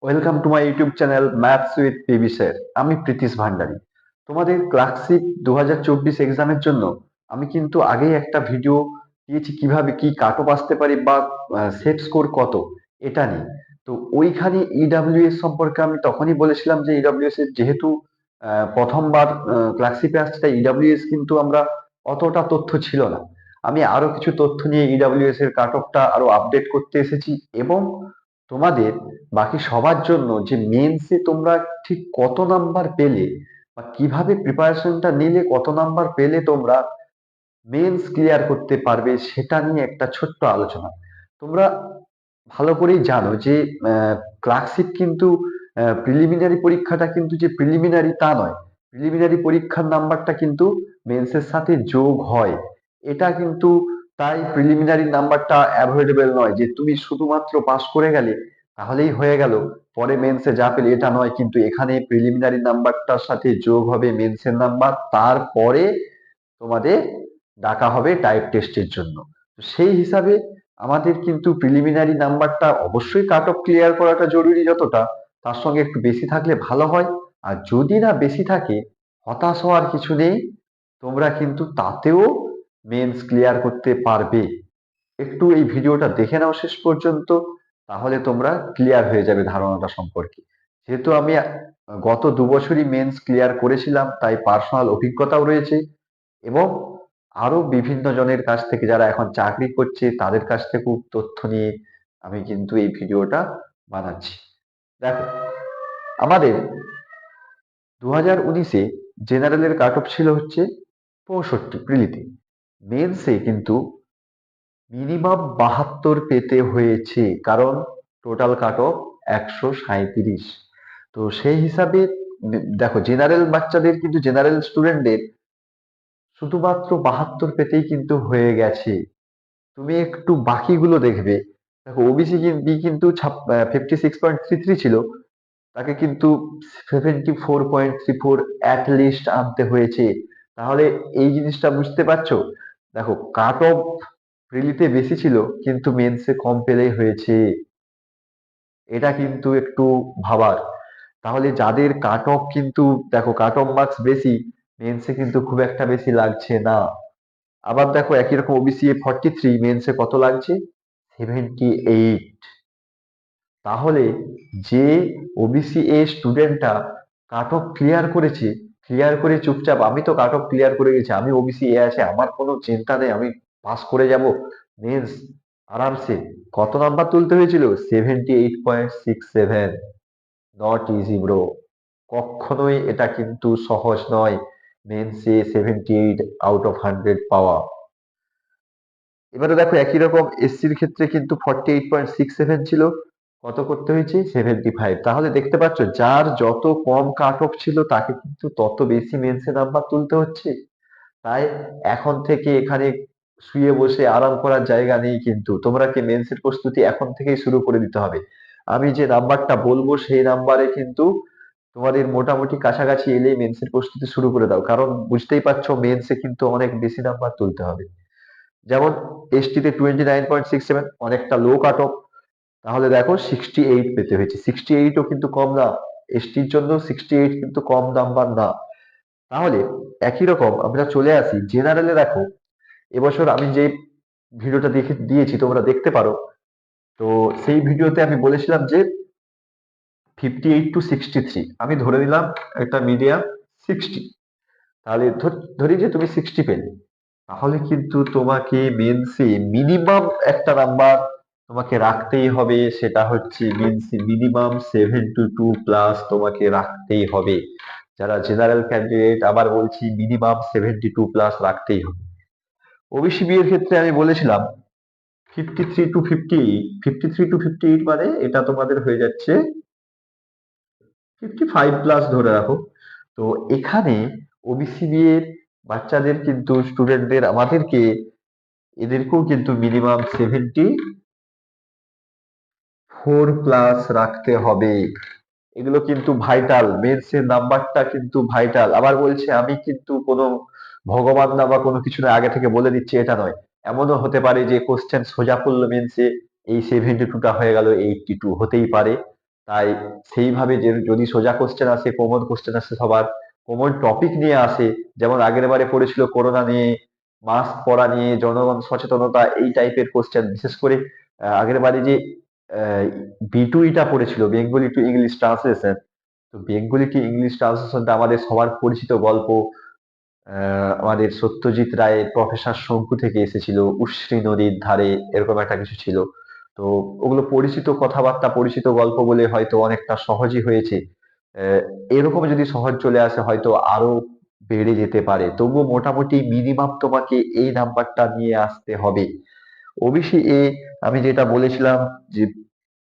Welcome to my YouTube channel maths with PB sir. আমি প্রীতিশ ভান্ডারী। তোমাদের classic 2024 এক্সামের জন্য আমি কিন্তু আগেই একটা ভিডিও দিয়েছি কিভাবে কি কাট অফ আসতে পারি বা সেট স্কোর কত এটা নিয়ে। তো ওইখানে ইডাব্লিউএস সম্পর্কে আমি তখনই বলেছিলাম যে ইডাব্লিউএস এর যেহেতু প্রথমবার ক্লাসিপে আসছে, তাই ইডাব্লিউএস কিন্তু আমরা অতটা তথ্য ছিল না। আমি আরো কিছু তথ্য নিয়ে ইডাব্লিউএস এর কাট অফটা আরো আপডেট করতে এসেছি এবং তোমাদের বাকি সবার জন্য যে মেন্সে তোমরা ঠিক কত নাম্বার পেলে বা কিভাবে প্রিপারেশনটা নিলে কত নাম্বার পেলে তোমরা মেন্স ক্লিয়ার করতে পারবে সেটা নিয়ে একটা ছোট্ট আলোচনা। তোমরা ভালো করেই জানো যে ক্লাসিক কিন্তু প্রিলিমিনারি পরীক্ষাটা কিন্তু যে প্রিলিমিনারি তা নয়। প্রিলিমিনারি পরীক্ষার নাম্বারটা কিন্তু মেন্সের সাথে যোগ হয়। এটা কিন্তু তাই প্রিলিমিনারি নাম্বারটা অ্যাভয়েডেবল নয় যে তুমি শুধুমাত্র পাস করে গেলে তাহলেই হয়ে গেল, পরে মেন্সে যা পেলে এটা নয়, কিন্তু এখানে প্রিলিমিনারি নাম্বারটার সাথে যোগ হবে মেন্সের নাম্বার, তারপরে তোমাদের ডাকা হবে টাইপ টেস্টের জন্য। তো সেই হিসাবে আমাদের কিন্তু প্রিলিমিনারি নাম্বারটা অবশ্যই কাট অফ ক্লিয়ার করাটা জরুরি যতটা, তার সঙ্গে একটু বেশি থাকলে ভালো হয়। আর যদি না বেশি থাকে, হতাশ হওয়ার কিছু নেই, তোমরা কিন্তু তাতেও মেন্স ক্লিয়ার করতে পারবে। একটু এই ভিডিওটা দেখে নাও শেষ পর্যন্ত, তাহলে তোমরা ক্লিয়ার হয়ে যাবে ধারণাটা সম্পর্কে। যেহেতু আমি গত 2 বছরই মেন্স ক্লিয়ার করেছিলাম, তাই পার্সোনাল অভিজ্ঞতাও রয়েছে এবং আরো বিভিন্ন জনের কাছ থেকে যারা এখন চাকরি করছে তাদের কাছ থেকেও তথ্য নিয়ে আমি কিন্তু এই ভিডিওটা বানাচ্ছি। দেখো, আমাদের 2019-এ জেনারেলের কাট অফ ছিল হচ্ছে 65 প্রিলিতে। মেন্সে কিন্তু মিনিমাম 72 পেতে হয়েছে, কারণ টোটাল কাট অফ 137। তো সেই হিসাবে দেখো, জেনারেল বাচ্চাদের কিন্তু জেনারেল স্টুডেন্টদের শুধুমাত্র 72 পেতেই কিন্তু হয়ে গেছে। তুমি একটু বাকিগুলো দেখবে। দেখো, ওবিসি বি কিন্তু 56.33 ছিল, তাকে কিন্তু 74.34 অ্যাট লিস্ট আনতে হয়েছে। তাহলে এই জিনিসটা বুঝতে পারছো? দেখো, কাট অফ প্রিলিতে বেশি ছিল কিন্তু মেন্সে কম পেলেই হয়েছে। এটা কিন্তু একটু ভাবার। তাহলে যাদের কাট অফ কিন্তু, দেখো, কাট অফ মার্কস বেশি, মেন্সে কিন্তু খুব একটা বেশি লাগছে না। আবার দেখো, একই রকম ওবিসি 43, মেন্সে কত লাগছে? 78। তাহলে যে ওবিসি এ স্টুডেন্টটা কাট অফ ক্লিয়ার করেছে, ক্লিয়ার করে চুপচাপ, আমি তো কাট অফ ক্লিয়ার করে গেছি, আমি ওবিসি এ আছে, আমার কোনো চিন্তা নেই, আমি পাস করে যাব মেন্স আরামসে। কত নাম্বার তুলতে হয়েছিল? 78.67। নট ইজি ব্রো, কখনোই এটা কিন্তু সহজ নয় মেন্সে 78 আউট অফ 100 পাওয়া। এবারে দেখো, একই রকম এসসির ক্ষেত্রে কিন্তু 48.67 ছিল, কত করতে হয়েছে? 75। তাহলে দেখতে পাচ্ছ, যার যত কম কাট অফ ছিল তাকে কিন্তু তত বেশি মেন্সে নাম্বার তুলতে হচ্ছে। তাই এখন থেকে এখানে শুয়ে বসে আরাম করার জায়গা নেই, কিন্তু তোমরা কি মেন্সের প্রস্তুতি এখন থেকেই শুরু করে দিতে হবে। আমি যে নাম্বারটা বলবো সেই নাম্বারে কিন্তু তোমাদের মোটামুটি কাছাকাছি এলেই মেন্সের প্রস্তুতি শুরু করে দাও, কারণ বুঝতেই পারছো মেন্সে কিন্তু অনেক বেশি নাম্বার তুলতে হবে। যেমন এসটিতে 29.67, অনেকটা লো কাট অফ। তাহলে দেখো, 68 পেতে হয়েছে। 68ও কিন্তু কম না, এসটির জন্য 68 কিন্তু কম নাম্বার না। তাহলে একই রকম আমরা চলে আসি জেনারেলে। দেখো, এবছর আমি যে ভিডিওটা দেখে দিয়েছি তোমরা দেখতে পারো। তো সেই ভিডিওতে আমি বলেছিলাম যে 58 to 63, আমি ধরে নিলাম একটা মিডিয়াম 60। তাহলে ধরি যে তুমি 60 পেলে, তাহলে কিন্তু তোমাকে মেন্সে মিনিমাম একটা নাম্বার তোমাকে রাখতেই হবে, সেটা হচ্ছে মেন্সে মিনিমাম 72 প্লাস তোমাকে রাখতেই হবে। যারা জেনারেল ক্যান্ডিডেট, আবার বলছি, মিনিমাম 72 প্লাস রাখতেই হবে। ওবিসি বি এর ক্ষেত্রে আমি বলেছিলাম 53 to 58। মানে এটা তোমাদের হয়ে যাচ্ছে 55 প্লাস ধরে রাখো। তো এখানে ওবিসি বি এর বাচ্চাদের কিন্তু, স্টুডেন্টদের, আমাদেরকে এদেরকেও কিন্তু মিনিমাম 74 প্লাস রাখতে হবে। এগুলো কিন্তু ভাইটাল, মেন্সের নাম্বারটা কিন্তু ভাইটাল। আবার বলছে, আমি কিন্তু কোনো ভগবান না বা কোনো কিছু না, আগে থেকে বলে দিচ্ছি এটা নয়। এমনও হতে পারে যে কোশ্চেন সোজা পড়লো মেন্সে, এই 72টা হয়ে গেল 82, হতেই পারে। তাই সেইভাবে যে যদি সোজা কোশ্চেন আসে, কমন কোশ্চেন আসে, সবার কমন টপিক নিয়ে আসে, যেমন আগের বারে পড়েছিল করোনা নিয়ে, মাস্ক পরা নিয়ে, জনগণ সচেতনতা, এই টাইপের কোশ্চেন। বিশেষ করে আগের বারে যে B2টা পড়েছিল, বেঙ্গলি টু ইংলিশ ট্রান্সলেশন। তো বেঙ্গলি টু ইংলিশ ট্রান্সলেশনটা আমাদের সবার পরিচিত গল্প, আমাদের সত্যজিৎ রায়ের প্রফেসর শঙ্কু থেকে এসেছিল, উশ্রী নদীর ধারে, এরকম একটা কিছু ছিল। তো ওগুলো পরিচিত কথাবার্তা, পরিচিত গল্প বলে হয়তো অনেকটা সহজই হয়েছে। আহ, এরকম যদি সহজ চলে আসে হয়তো আরো বেড়ে যেতে পারে, তবুও মোটামুটি মিনিমাম তোমাকে এই নাম্বারটা নিয়ে আসতে হবে। ওবিসি এ আমি যেটা বলেছিলাম যে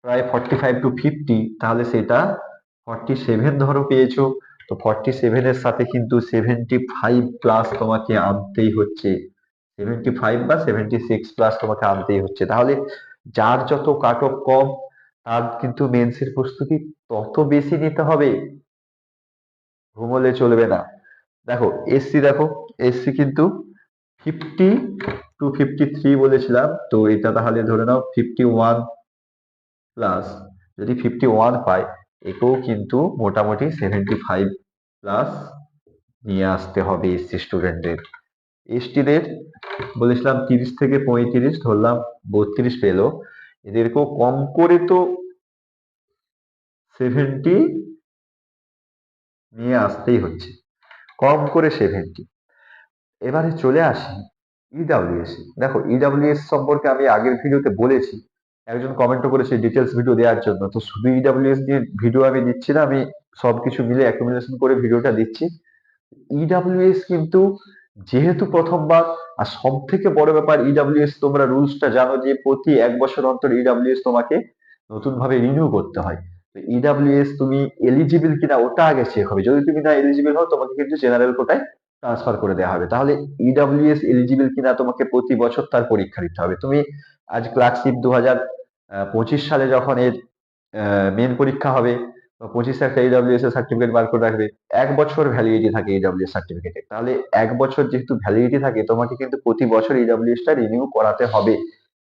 প্রায় 45 to 50, তাহলে সেটা 47 ধরো পেয়েছো। তো 47-এর সাথে কিন্তু 75 প্লাস তোমাকে আনতেই হচ্ছে, 75 বা 76 প্লাস তোমাকে আনতেই হচ্ছে। তাহলে যার যত কাট অফ কম, তার কিন্তু মেন্সের প্রস্তুতি তত বেশি নিতে হবে, ঘুমোলে চলবে না। দেখো এসসি, দেখো এসসি কিন্তু 50 to 53 বলেছিলাম, তো এটা তাহলে ধরে নাও 51 প্লাস। যদি 51 পায়, একেও কিন্তু মোটামুটি 75 প্লাস নিয়ে আসতে হবে এসসি স্টুডেন্টদের। এসটিদের বলেছিলাম 30 থেকে 35, ধরলাম 32 পেলো, এদেরকেও কম করে তো 70 নিয়ে আসতেই হচ্ছে, কম করে 70। এবারে চলে আসি ইডাব্লিউএস। দেখো ইডাব্লিউএস সম্পর্কে আমি আগের ভিডিওতে বলেছি, একজন কমেন্টও করেছে ডিটেলস ভিডিও দেওয়ার জন্য। তো শুধু ইডাব্লিউএস নিয়ে ভিডিও আমি দিচ্ছি না, আমি সবকিছু মিলে অ্যাকুমুলেশন করে ভিডিওটা দিচ্ছি। ইডাব্লিউএস কিন্তু যেহেতু প্রথমবার, আর সব থেকে বড় ব্যাপার ইডাব্লিউএস, তোমরা রুলসটা জানো যে প্রতি 1 বছর অন্তর ইডাব্লিউএস তোমাকে নতুন ভাবে রিনিউ করতে হয়। তো ইডাব্লিউএস তুমি এলিজিবল কিনা ওটা আগে চেক হবে, যদি তুমি না এলিজিবল হও তোমাকে কিন্তু জেনারেল কোটায় ট্রান্সফার করে দেওয়া হবে। তাহলে ইডাব্লিউএস এলিজিবল কিনা তোমাকে প্রতি বছর তার পরীক্ষা দিতে হবে। তুমি আজ ক্লার্কশিপ 2025 সালে যখন এর মেন পরীক্ষা হবে, 25-এ একটা ইডাব্লিউএস এর সার্টিফিকেট বার করে রাখবে। 1 বছর ভ্যালিডিটি থাকে ইডাব্লিউএস সার্টিফিকেটে, তাহলে 1 বছর যেহেতু ভ্যালিডিটি থাকে, তোমাকে কিন্তু প্রতি বছর ইডাব্লিউএস টা রিনিউ করাতে হবে,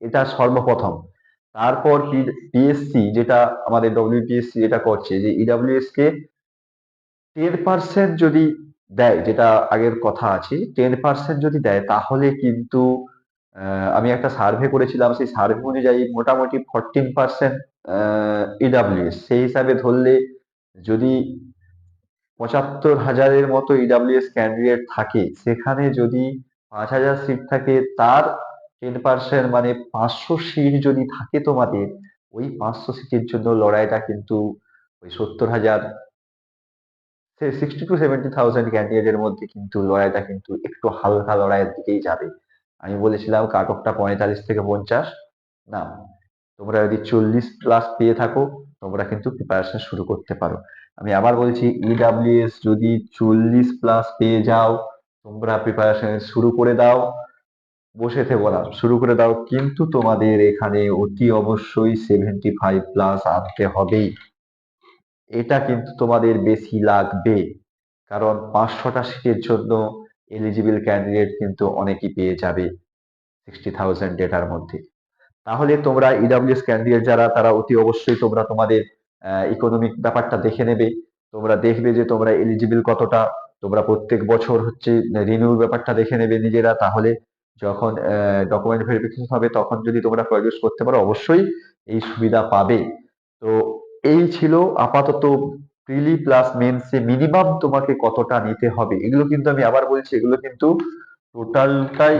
এটা সর্বপ্রথম। তারপর পিএসসি, যেটা আমাদের ডব্লিউপিএসসি যেটা করছে, যে ইডাব্লিউএস কে 10% যদি দেয়, যেটা আগের কথা আছে, 10% যদি দেয় তাহলে কিন্তু আমি একটা সার্ভে করেছিলাম, সেই সার্ভে অনুযায়ী মোটামুটি 14% ইডাব্লিউএস, সেই হিসাবে ধরলে যদি 75,000-এর মতো ইডাব্লিউএস ক্যান্ডিডেট থাকে, সেখানে যদি 5,000 সিট থাকে, তার 10% মানে 500 সিট যদি থাকে তোমাদের, ওই 500 সিটের জন্য লড়াইটা কিন্তু ওই 70,000, 60 to 70,000 ক্যান্ডিডেটের মধ্যে কিন্তু লড়াইটা কিন্তু একটু হালকা লড়াইয়ের দিকেই যাবে। আমি বলেছিলাম কাট অফটা 45 থেকে 50। না, তোমরা যদি 40 প্লাস পেয়ে থাকো, তোমরা কিন্তু প্রিপারেশন শুরু করতে পারো। আমি আবার বলছি, ইডাব্লিউএস যদি 40 প্লাস পেয়ে যাও, তোমরা প্রিপারেশন শুরু করে দাও, বসে থেকো না, শুরু করে দাও। কিন্তু তোমাদের এখানে অতি অবশ্যই 75 প্লাস আনতে হবেই, এটা কিন্তু তোমাদের বেশি লাগবে। কারণ 500টা সিটের জন্য এলিজিবল ক্যান্ডিডেট কিন্তু অনেকেই পেয়ে যাবে 60,000 ডেটার মধ্যে। তাহলে তোমরা ইডাব্লিউএস ক্যান্ডিডেট যারা, তারা অতি অবশ্যই তোমরা তোমাদের ইকোনমিক ব্যাপারটা দেখে নেবে। তোমরা দেখবে যে তোমরা এলিজিবল কতটা, তোমরা প্রত্যেক বছর হচ্ছে রিনিউ ব্যাপারটা দেখে নেবে নিজেরা। তাহলে যখন ডকুমেন্ট ভেরিফিকেশন হবে, তখন যদি তোমরা প্রডিউস করতে পারো, অবশ্যই এই সুবিধা পাবে। তো এই ছিল আপাতত প্রিলি প্লাস মেন্সে মিনিমাম তোমাকে কতটা নিতে হবে। এগুলো কিন্তু আমি আবার বলছি, এগুলো কিন্তু টোটালটাই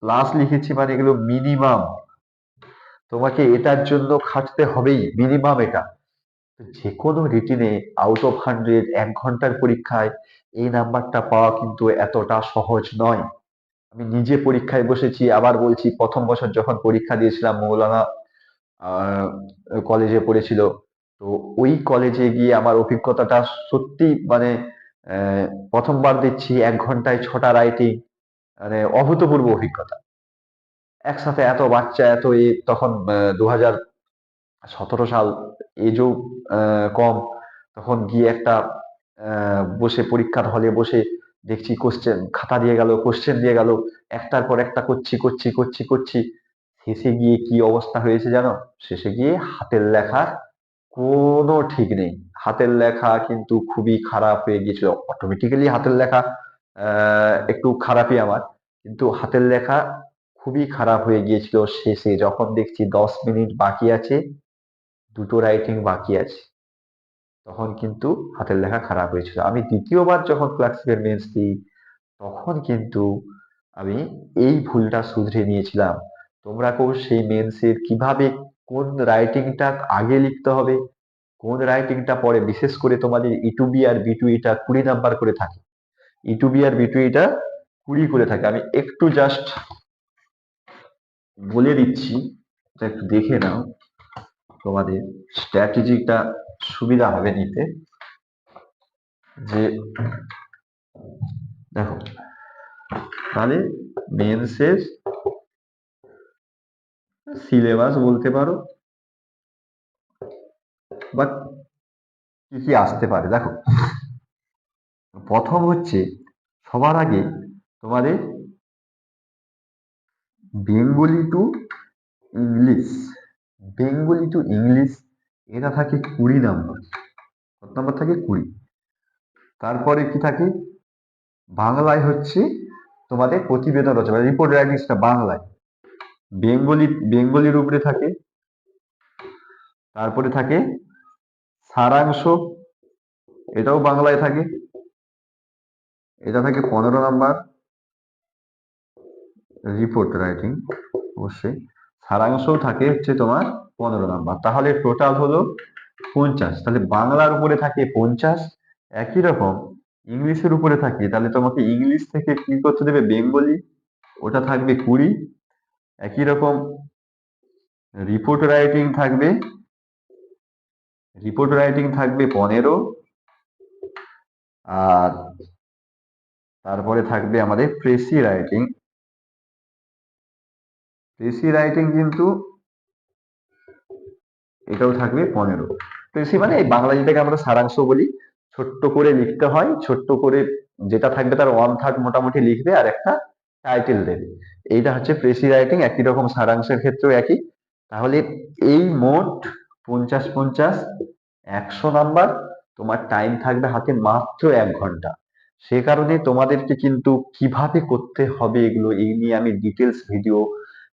প্লাস লিখেছি, মানে এগুলো মিনিমাম, তোমাকে এটার জন্য খাটতে হবেই, মিনিমাম এটা। যে কোনো রিটিনে আউট অফ 100, 1 ঘন্টার পরীক্ষায় এই নাম্বারটা পাওয়া কিন্তু এতটা সহজ নয়। আমি নিজে পরীক্ষায় বসেছি, আবার বলছি, প্রথম বছর যখন পরীক্ষা দিয়েছিলাম মৌলানা কলেজে পড়েছিল, তো ওই কলেজে গিয়ে আমার অভিজ্ঞতাটা সত্যি, মানে আহ, প্রথমবার দিচ্ছি 1 ঘন্টায় 6টা রাইটিং, মানে অভূতপূর্ব অভিজ্ঞতা। একসাথে এত বাচ্চা, এত তখন 2017 সাল, এজও কম। তখন গিয়ে একটা বসে পরীক্ষার হলে বসে দেখছি কোশ্চেন খাতা দিয়ে গেল, কোশ্চেন দিয়ে গেল, একটার পর একটা করছি করছি করছি করছি, শেষে গিয়ে কি অবস্থা হয়েছে জানো? শেষে গিয়ে হাতের লেখা কোনো ঠিক নেই। হাতের লেখা কিন্তু খুবই খারাপ হয়ে গিয়েছিল। অটোমেটিক্যালি হাতের লেখা একটু খারাপই আমার। কিন্তু হাতের লেখা খুবই খারাপ হয়ে গিয়েছিল শেষে যখন দেখছি 10 মিনিট বাকি আছে, 2 টো রাইটিং বাকি আছে। তখন কিন্তু হাতের লেখা খারাপ হয়েছিল। আমি দ্বিতীয়বার যখন ক্লাসিকের মেন্স দিই, তখন কিন্তু আমি এই ভুলটা শুধরে নিয়েছিলাম। তোমরা কেউ সেই মেন্সের কিভাবে কোন রাইটিংটা আগে লিখতে হবে, কোন রাইটিংটা পরে, বিশেষ করে তোমাদের E2B আর B2 এটা 20 নাম্বার করে থাকে। E2B আর B2 এটা 20 করে থাকে। আমি একটু জাস্ট বলে দিচ্ছি, এটা একটু দেখে নাও, তোমাদের স্ট্র্যাটেজিটা সুবিধা হবে নিতে। যে দেখো, তাহলে মেন্সের সিলেবাস বলতে পারো বা কি কি আসতে পারে। দেখো, প্রথম হচ্ছে সবার আগে তোমাদের Bengali to English. Bengali to English এটা থাকে 20 নাম্বার। কত নাম্বার থাকে? 20। তারপরে কি থাকে? বাংলায় হচ্ছে তোমাদের প্রতিবেদন রচনা, রিপোর্ট রাইটিংসটা বাংলায়। বেঙ্গলির উপরে থাকে। তারপরে থাকে সারাংশ, এটাও বাংলায় থাকে। এটা থাকে 15 নাম্বার। রিপোর্ট রাইটিং অবশ্যই। সারাংশও থাকে হচ্ছে তোমার 15 নাম্বার। তাহলে টোটাল হলো 50। তাহলে বাংলার উপরে থাকে 50। একই রকম ইংলিশের উপরে থাকে, তাহলে তোমাকে ইংলিশ থেকে কি করতে দেবে? বেঙ্গলি, ওটা থাকবে 20। একই রকম রিপোর্ট রাইটিং থাকবে, 15। আর তারপরে থাকবে আমাদের প্রেসি রাইটিং কিন্তু এটাও থাকবে 15। প্রেসি মানে এই বাংলা যেটাকে আমরা সারাংশ বলি, ছোট্ট করে লিখতে হয়, ছোট্ট করে যেটা থাকবে তার 1/3 মোটামুটি লিখবে আর একটা টাইটেল দেবে। এইটা হচ্ছে প্রেসি রাইটিং। একই রকম সারাংশের ক্ষেত্রেও একই। তাহলে এই মোট 50-50 100 নাম্বার। তোমার টাইম থাকবে হাতে মাত্র 1 ঘন্টা। সে কারণে তোমাদেরকে কিন্তু কিভাবে করতে হবে এগুলো, এই নিয়ে আমি ডিটেলস ভিডিও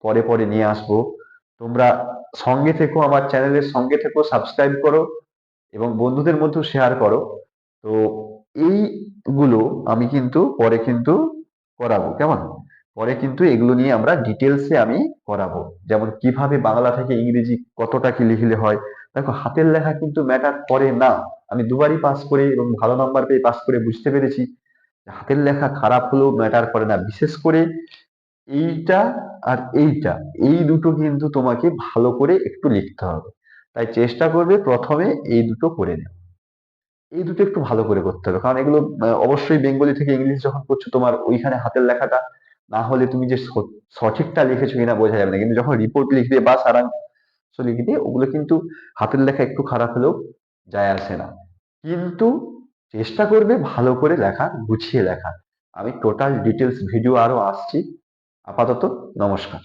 পরে পরে নিয়ে আসবো। তোমরা সঙ্গে থেকো, আমার চ্যানেলের সঙ্গে থেকো, সাবস্ক্রাইব করো এবং বন্ধুদের মধ্যে শেয়ার করো। তো এইগুলো আমি কিন্তু পরে কিন্তু করাবো, কেমন? পরে কিন্তু এগুলো নিয়ে আমরা ডিটেলসে আমি করাবো। যেমন কিভাবে বাংলা থেকে ইংরেজি কতটা কি লিখলে হয়। দেখো, হাতের লেখা কিন্তু ম্যাটার করে না। আমি দুবারই পাস করে এবং ভালো নাম্বার পেয়ে পাস করে বুঝতে পেরেছি যে হাতের লেখা খারাপ হলেও ম্যাটার করে না। বিশেষ করে এইটা আর এইটা, এই দুটো কিন্তু তোমাকে ভালো করে একটু লিখতে হবে। তাই চেষ্টা করবে প্রথমে এই দুটো করে নেওয়া। এই দুটো একটু ভালো করে করতে হবে, কারণ এগুলো অবশ্যই বেঙ্গলি থেকে ইংলিশ যখন করছো, তোমার ওইখানে হাতের লেখাটা না হলে তুমি যে সঠিকটা লিখেছো কিনা বোঝা যাবে না। কিন্তু যখন রিপোর্ট লিখবে বা সারাংশ লিখবে, ওগুলো কিন্তু হাতের লেখা একটু খারাপ হলেও যায় আসে না। কিন্তু চেষ্টা করবে ভালো করে লেখা, গুছিয়ে লেখা। আমি টোটাল ডিটেলস ভিডিও আরো আসছি। আপাতত নমস্কার।